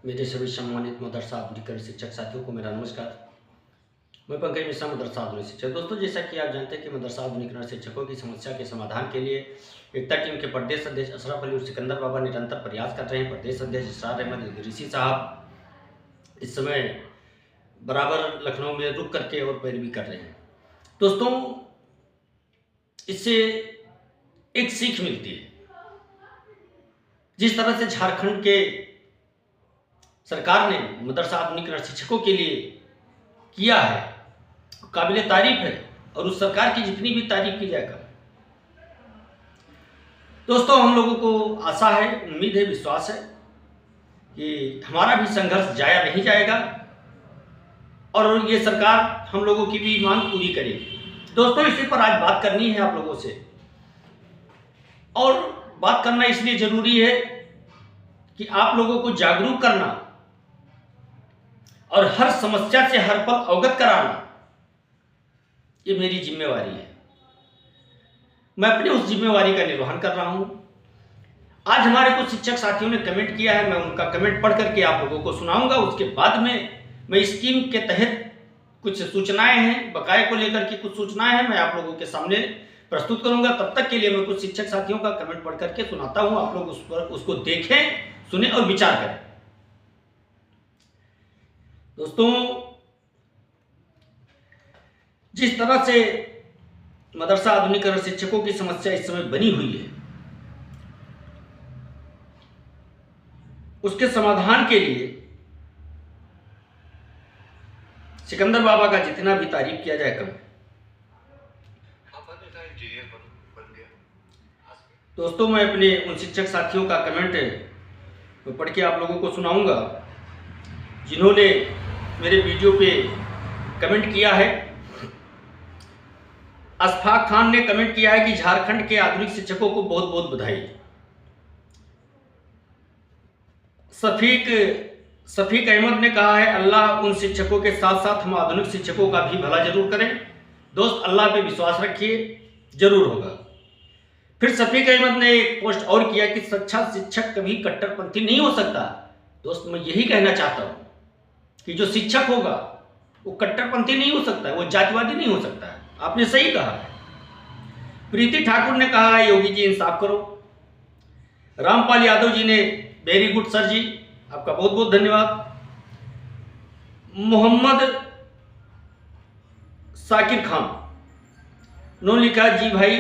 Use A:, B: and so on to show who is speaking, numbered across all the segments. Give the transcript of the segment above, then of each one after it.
A: मेरे सभी सम्मानित मदरसा आधुनिक शिक्षक साथियों को मेरा नमस्कार। मैं पंकज मिश्रा, मदरसा आधुनिक शिक्षक। दोस्तों, जैसा कि आप जानते हैं कि मदरसा आधुनिक शिक्षकों की समस्या के समाधान के लिए एकता टीम के प्रदेश अध्यक्ष अशरफ अली और सिकंदर बाबा निरंतर प्रयास कर रहे हैं। प्रदेश अध्यक्ष इसरार अहमद इदरीसी साहब इस समय बराबर लखनऊ में रुक करके और पैरवी कर रहे हैं। दोस्तों, इससे एक सीख मिलती है। जिस तरह से झारखंड के सरकार ने मदरसा आधुनिक शिक्षकों के लिए किया है, काबिले तारीफ है और उस सरकार की जितनी भी तारीफ की जाएगा। दोस्तों, हम लोगों को आशा है, उम्मीद है, विश्वास है कि हमारा भी संघर्ष जाया नहीं जाएगा और ये सरकार हम लोगों की भी मांग पूरी करेगी। दोस्तों, इसी पर आज बात करनी है आप लोगों से, और बात करना इसलिए जरूरी है कि आप लोगों को जागरूक करना और हर समस्या से हर पल अवगत कराना, ये मेरी जिम्मेवारी है। मैं अपनी उस जिम्मेवारी का निर्वहन कर रहा हूं। आज हमारे कुछ शिक्षक साथियों ने कमेंट किया है, मैं उनका कमेंट पढ़ करके आप लोगों को सुनाऊंगा। उसके बाद में मैं स्कीम के तहत कुछ सूचनाएं हैं, बकाये को लेकर के कुछ सूचनाएं हैं, मैं आप लोगों के सामने प्रस्तुत करूंगा। तब तक के लिए मैं कुछ शिक्षक साथियों का कमेंट पढ़ करके सुनाता हूं। आप लोग उस पर उसको देखें, सुने और विचार करें। दोस्तों, जिस तरह से मदरसा आधुनिकीकरण शिक्षकों की समस्या इस समय बनी हुई है, उसके समाधान के लिए सिकंदर बाबा का जितना भी तारीफ किया जाए कम है। दोस्तों, मैं अपने उन शिक्षक साथियों का कमेंट पढ़ के आप लोगों को सुनाऊंगा जिन्होंने मेरे वीडियो पे कमेंट किया है। अशफाक खान ने कमेंट किया है कि झारखंड के आधुनिक शिक्षकों को बहुत बहुत बधाई। शफीक अहमद ने कहा है, अल्लाह उन शिक्षकों के साथ साथ हम आधुनिक शिक्षकों का भी भला जरूर करें। दोस्त, अल्लाह पे विश्वास रखिए, जरूर होगा। फिर शफीक अहमद ने एक पोस्ट और किया कि सच्चा शिक्षक कभी कट्टरपंथी नहीं हो सकता। दोस्त, मैं यही कहना चाहता हूं कि जो शिक्षक होगा वो कट्टरपंथी नहीं हो सकता है, वो जातिवादी नहीं हो सकता है। आपने सही कहा है। प्रीति ठाकुर ने कहा है, योगी जी इंसाफ करो। रामपाल यादव जी ने वेरी गुड सर जी, आपका बहुत बहुत धन्यवाद। मोहम्मद साकिर खान उन्होंने लिखा, जी भाई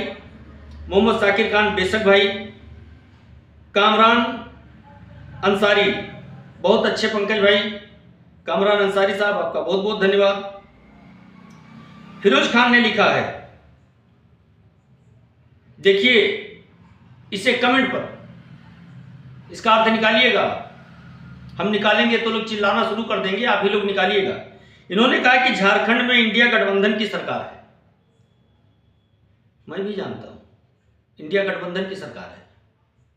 A: मोहम्मद साकिर खान, बेशक भाई। कामरान अंसारी, बहुत अच्छे पंकज भाई। कामरान अंसारी साहब, आपका बहुत बहुत धन्यवाद। फिरोज खान ने लिखा है, देखिए इसे कमेंट पर, इसका अर्थ निकालिएगा। हम निकालेंगे तो लोग चिल्लाना शुरू कर देंगे, आप ही लोग निकालिएगा। इन्होंने कहा कि झारखंड में इंडिया गठबंधन की सरकार है। मैं भी जानता हूं, इंडिया गठबंधन की सरकार है।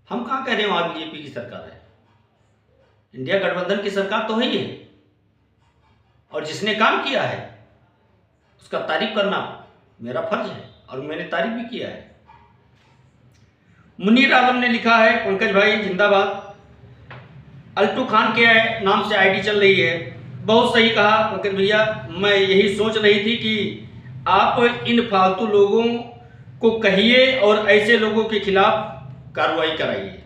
A: हम कहां कह रहे हैं वहां बीजेपी की सरकार है। इंडिया गठबंधन की सरकार तो है ही है, और जिसने काम किया है उसका तारीफ करना मेरा फर्ज है और मैंने तारीफ भी किया है। मुनीर आलम ने लिखा है, पंकज भाई जिंदाबाद। अल्टू खान के नाम से आईडी चल रही है। बहुत सही कहा पंकज भैया, मैं यही सोच रही थी कि आप इन फालतू लोगों को कहिए और ऐसे लोगों के खिलाफ कार्रवाई कराइए।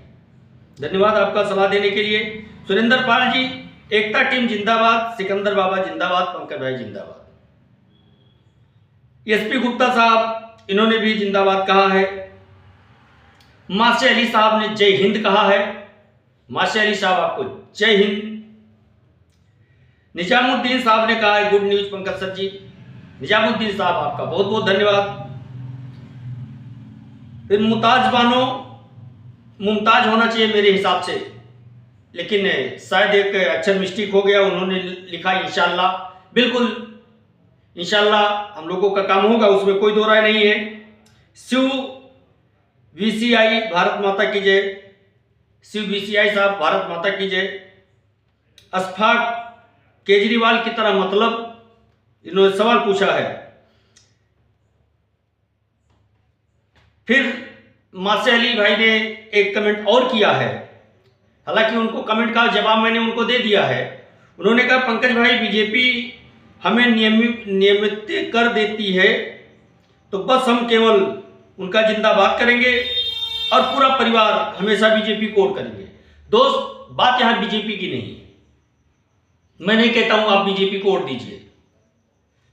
A: धन्यवाद आपका सलाह देने के लिए। सुरेंद्र पाल जी, एकता टीम जिंदाबाद, सिकंदर बाबा जिंदाबाद, पंकज भाई जिंदाबाद। एसपी गुप्ता साहब, इन्होंने भी जिंदाबाद कहा है। माशे अली साहब ने जय हिंद कहा है। माशे अली साहब, आपको जय हिंद। निजामुद्दीन साहब ने कहा है, गुड न्यूज पंकज सर जी। निजामुद्दीन साहब, आपका बहुत बहुत धन्यवाद। फिर मुमताज बानो, मुमताज होना चाहिए मेरे हिसाब से, लेकिन शायद एक अक्षर मिस्टेक हो गया। उन्होंने लिखा इंशाल्लाह। बिल्कुल इंशाल्लाह हम लोगों का काम होगा, उसमें कोई दो राय नहीं है। शिव VCI, भारत माता की जय। शिव VCI साहब, भारत माता की जय। अशफाक केजरीवाल की तरह मतलब, इन्होंने सवाल पूछा है। फिर माशे अली भाई ने एक कमेंट और किया है, हालांकि उनको कमेंट का जवाब मैंने उनको दे दिया है। उन्होंने कहा पंकज भाई बीजेपी हमें नियमित कर देती है तो बस हम केवल उनका जिंदाबाद करेंगे और पूरा परिवार हमेशा बीजेपी को वोट करेंगे। दोस्त, बात यहां बीजेपी की नहीं है। मैं नहीं कहता हूं आप बीजेपी को वोट दीजिए,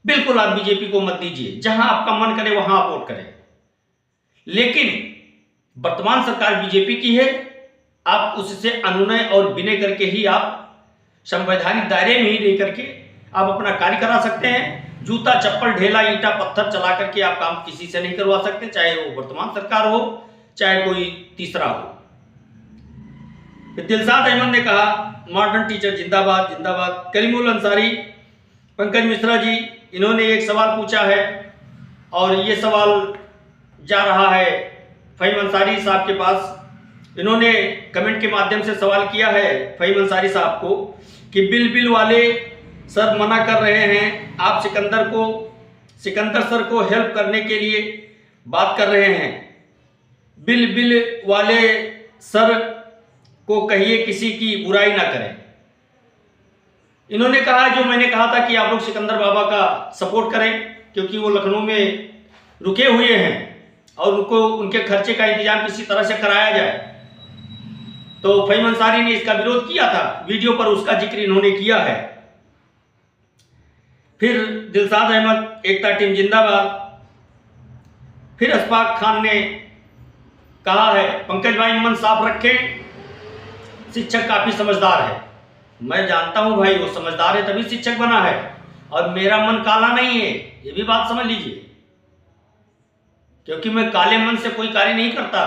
A: बिल्कुल आप बीजेपी को मत दीजिए, जहां आपका मन करे वहां आप वोट करें, लेकिन वर्तमान सरकार बीजेपी की है, आप उससे अनुनय और विनय करके ही आप संवैधानिक दायरे में ही रह करके आप अपना कार्य करा सकते हैं। जूता चप्पल ढेला ईंटा पत्थर चला करके आप काम किसी से नहीं करवा सकते, चाहे वो वर्तमान सरकार हो चाहे कोई तीसरा हो। दिलशाद अहमद ने कहा मॉडर्न टीचर जिंदाबाद जिंदाबाद। करीमुल अंसारी, पंकज मिश्रा जी, इन्होंने एक सवाल पूछा है और ये सवाल जा रहा है फहीम अंसारी साहब के पास। इन्होंने कमेंट के माध्यम से सवाल किया है फहीम अंसारी साहब को कि बिल वाले सर मना कर रहे हैं, आप सिकंदर सर को हेल्प करने के लिए बात कर रहे हैं। बिल वाले सर को कहिए किसी की बुराई ना करें। इन्होंने कहा जो मैंने कहा था कि आप लोग सिकंदर बाबा का सपोर्ट करें, क्योंकि वो लखनऊ में रुके हुए हैं और उनको उनके खर्चे का इंतजाम किसी तरह से कराया जाए। तो फहीम अंसारी ने इसका विरोध किया था, वीडियो पर उसका जिक्र इन्होंने किया है। फिर दिलशाद अहमद, एकता टीम जिंदाबाद। फिर अशफाक खान ने कहा है पंकज भाई मन साफ रखें, शिक्षक काफी समझदार है। मैं जानता हूं भाई वो समझदार है तभी शिक्षक बना है, और मेरा मन काला नहीं है, ये भी बात समझ लीजिए, क्योंकि मैं काले मन से कोई कार्य नहीं करता।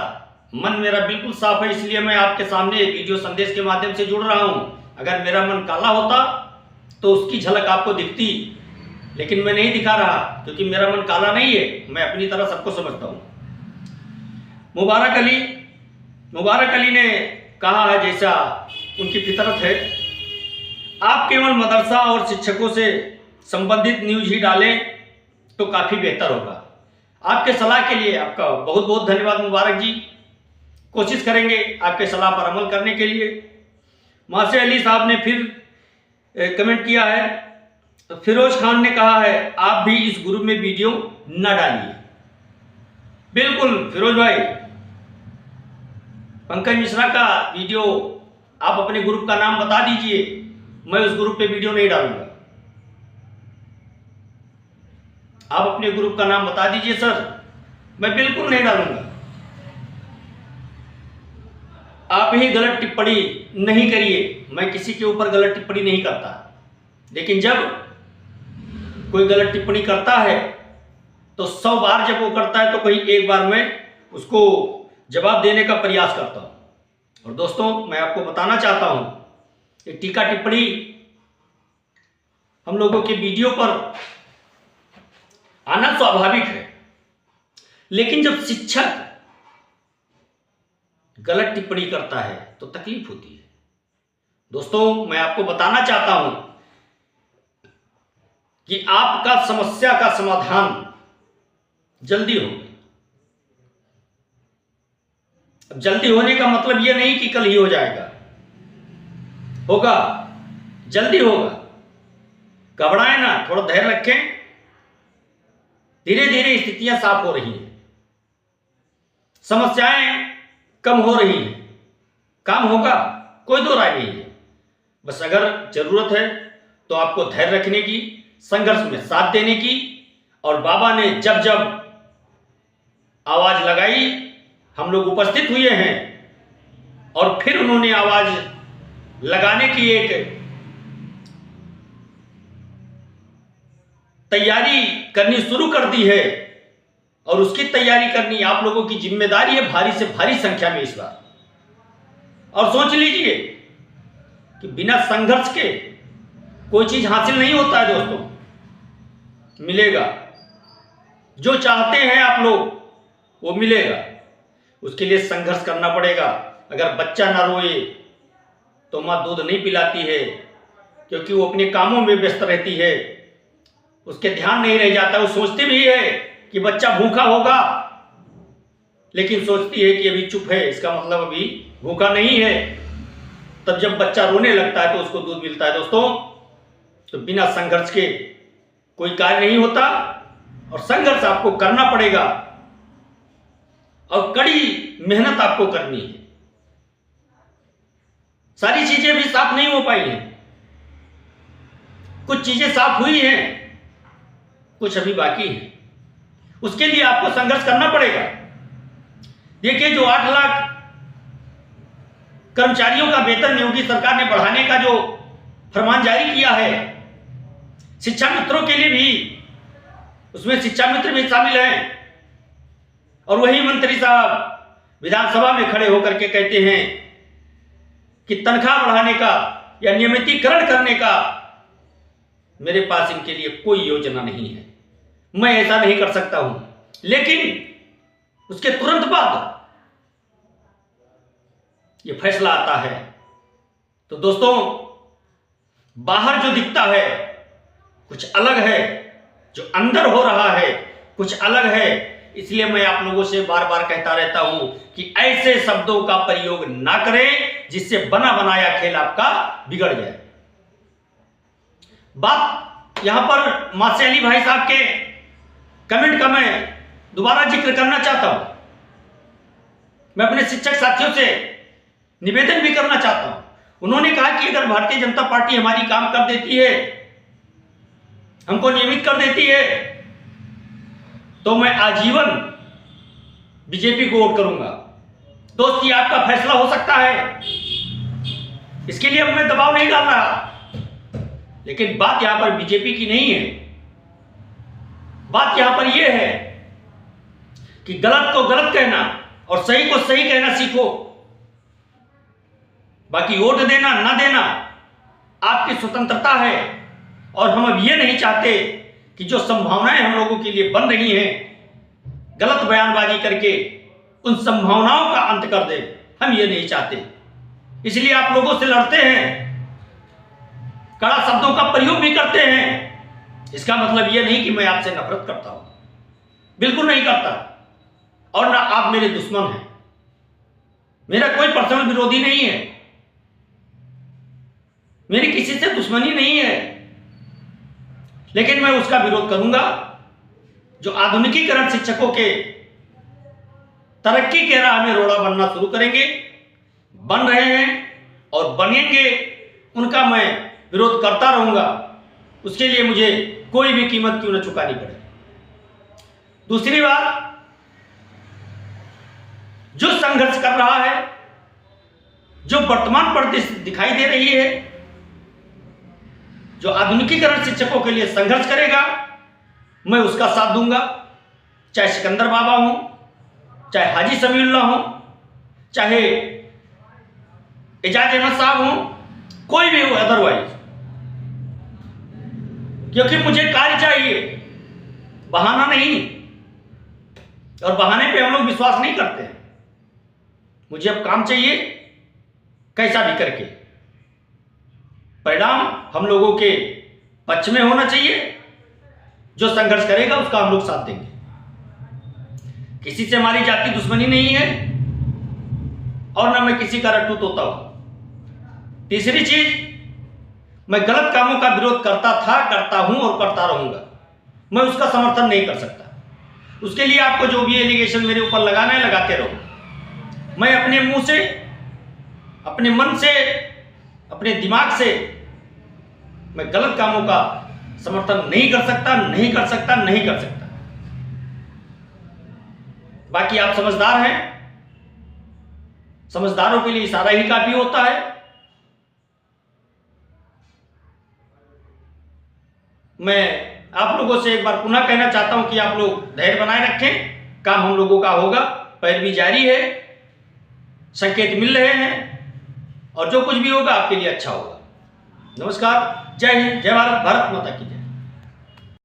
A: मन मेरा बिल्कुल साफ है, इसलिए मैं आपके सामने वीडियो संदेश के माध्यम से जुड़ रहा हूं। अगर मेरा मन काला होता तो उसकी झलक आपको दिखती, लेकिन मैं नहीं दिखा रहा क्योंकि मेरा मन काला नहीं है, मैं अपनी तरह सबको समझता हूं। मुबारक अली ने कहा है जैसा उनकी फितरत है, आप केवल मदरसा और शिक्षकों से संबंधित न्यूज ही डालें तो काफ़ी बेहतर होगा। आपके सलाह के लिए आपका बहुत बहुत धन्यवाद मुबारक जी, कोशिश करेंगे आपके सलाह पर अमल करने के लिए। मासे अली साहब ने फिर कमेंट किया है। तो फिरोज खान ने कहा है आप भी इस ग्रुप में वीडियो न डालिए। बिल्कुल फिरोज भाई, पंकज मिश्रा का वीडियो आप अपने ग्रुप का नाम बता दीजिए, मैं उस ग्रुप पे वीडियो नहीं डालूंगा। आप अपने ग्रुप का नाम बता दीजिए सर, मैं बिल्कुल नहीं डालूंगा। आप ही गलत टिप्पणी नहीं करिए, मैं किसी के ऊपर गलत टिप्पणी नहीं करता, लेकिन जब कोई गलत टिप्पणी करता है तो 100 बार जब वो करता है तो कहीं एक बार मैं उसको जवाब देने का प्रयास करता हूं। और दोस्तों मैं आपको बताना चाहता हूं कि टीका टिप्पणी हम लोगों के वीडियो पर आना स्वाभाविक है, लेकिन जब शिक्षक गलत टिप्पणी करता है तो तकलीफ होती है। दोस्तों मैं आपको बताना चाहता हूं कि आपका समस्या का समाधान जल्दी होगा। अब जल्दी होने का मतलब यह नहीं कि कल ही हो जाएगा, होगा, जल्दी होगा। घबराएं ना, थोड़ा धैर्य रखें, धीरे धीरे स्थितियां साफ हो रही हैं, समस्याएं कम हो रही हैं, काम होगा, कोई दो राय नहीं है। बस अगर जरूरत है तो आपको धैर्य रखने की, संघर्ष में साथ देने की। और बाबा ने जब जब आवाज लगाई हम लोग उपस्थित हुए हैं, और फिर उन्होंने आवाज लगाने की एक तैयारी करनी शुरू कर दी है, और उसकी तैयारी करनी आप लोगों की जिम्मेदारी है, भारी से भारी संख्या में इस बार। और सोच लीजिए कि बिना संघर्ष के कोई चीज हासिल नहीं होता है दोस्तों, मिलेगा जो चाहते हैं आप लोग वो मिलेगा, उसके लिए संघर्ष करना पड़ेगा। अगर बच्चा ना रोए तो माँ दूध नहीं पिलाती है, क्योंकि वो अपने कामों में व्यस्त रहती है, उसके ध्यान नहीं रह जाता। वो सोचती भी है कि बच्चा भूखा होगा, लेकिन सोचती है कि अभी चुप है, इसका मतलब अभी भूखा नहीं है। तब जब बच्चा रोने लगता है तो उसको दूध मिलता है। दोस्तों, तो बिना संघर्ष के कोई कार्य नहीं होता और संघर्ष आपको करना पड़ेगा और कड़ी मेहनत आपको करनी है। सारी चीजें भी साफ नहीं हो पाई हैं, कुछ चीजें साफ हुई हैं, कुछ अभी बाकी है। उसके लिए आपको संघर्ष करना पड़ेगा। देखिए, जो 8 लाख कर्मचारियों का वेतन योगी सरकार ने बढ़ाने का जो फरमान जारी किया है, शिक्षा मित्रों के लिए भी, उसमें शिक्षा मित्र भी शामिल हैं। और वही मंत्री साहब विधानसभा में खड़े होकर के कहते हैं कि तनख्वाह बढ़ाने का या नियमितीकरण करने का मेरे पास इनके लिए कोई योजना नहीं है, मैं ऐसा नहीं कर सकता हूं। लेकिन उसके तुरंत बाद ये फैसला आता है। तो दोस्तों, बाहर जो दिखता है कुछ अलग है, जो अंदर हो रहा है कुछ अलग है। इसलिए मैं आप लोगों से बार बार कहता रहता हूं कि ऐसे शब्दों का प्रयोग ना करें जिससे बना बनाया खेल आपका बिगड़ जाए। बात यहां पर मासे अली भाई साहब के कमेंट का मैं दोबारा जिक्र करना चाहता हूं। मैं अपने शिक्षक साथियों से निवेदन भी करना चाहता हूं। उन्होंने कहा कि अगर भारतीय जनता पार्टी हमारी काम कर देती है, हमको नियमित कर देती है, तो मैं आजीवन बीजेपी को वोट करूंगा। दोस्त, ये आपका फैसला हो सकता है, इसके लिए मैं दबाव नहीं डाल रहा। लेकिन बात यहां पर बीजेपी की नहीं है, बात यहां पर यह है कि गलत को गलत कहना और सही को सही कहना सीखो। बाकी वोट देना ना देना आपकी स्वतंत्रता है। और हम अब ये नहीं चाहते कि जो संभावनाएं हम लोगों के लिए बन रही हैं, गलत बयानबाजी करके उन संभावनाओं का अंत कर दे, हम ये नहीं चाहते। इसलिए आप लोगों से लड़ते हैं, कड़ा शब्दों का प्रयोग भी करते हैं। इसका मतलब यह नहीं कि मैं आपसे नफरत करता हूं, बिल्कुल नहीं करता। और ना आप मेरे दुश्मन हैं, मेरा कोई पर्सनल विरोधी नहीं है, मेरी किसी से दुश्मनी नहीं है। लेकिन मैं उसका विरोध करूंगा जो आधुनिकीकरण शिक्षकों के तरक्की के राह में रोड़ा बनना शुरू करेंगे, बन रहे हैं और बनेंगे, उनका मैं विरोध करता रहूंगा। उसके लिए मुझे कोई भी कीमत क्यों न चुकानी पड़े। दूसरी बात, जो संघर्ष कर रहा है, जो वर्तमान परिस्थिति दिखाई दे रही है, जो आधुनिकीकरण शिक्षकों के लिए संघर्ष करेगा, मैं उसका साथ दूंगा। चाहे सिकंदर बाबा हो, चाहे हाजी समीउल्लाह हो, चाहे एजाज अहमद साहब हो, कोई भी हो अदरवाइज, क्योंकि मुझे कार्य चाहिए, बहाना नहीं। और बहाने पे हम लोग विश्वास नहीं करते हैं। मुझे अब काम चाहिए, कैसा भी करके परिणाम हम लोगों के पक्ष में होना चाहिए। जो संघर्ष करेगा उसका हम लोग साथ देंगे। किसी से हमारी जाति दुश्मनी नहीं है और ना मैं किसी का रट्टू तोता हूं। तीसरी चीज, मैं गलत कामों का विरोध करता था, करता हूं और करता रहूंगा। मैं उसका समर्थन नहीं कर सकता। उसके लिए आपको जो भी एलिगेशन मेरे ऊपर लगाना है, लगाते रहो। मैं अपने मुंह से, अपने मन से, अपने दिमाग से मैं गलत कामों का समर्थन नहीं कर सकता, नहीं कर सकता, नहीं कर सकता। बाकी आप समझदार हैं, समझदारों के लिए इशारा ही काफी होता है। मैं आप लोगों से एक बार पुनः कहना चाहता हूं कि आप लोग धैर्य बनाए रखें, काम हम लोगों का होगा, पैरवी जारी है, संकेत मिल रहे हैं और जो कुछ भी होगा आपके लिए अच्छा होगा। नमस्कार, जय हिंद, जय भारत, भारत माता की जय।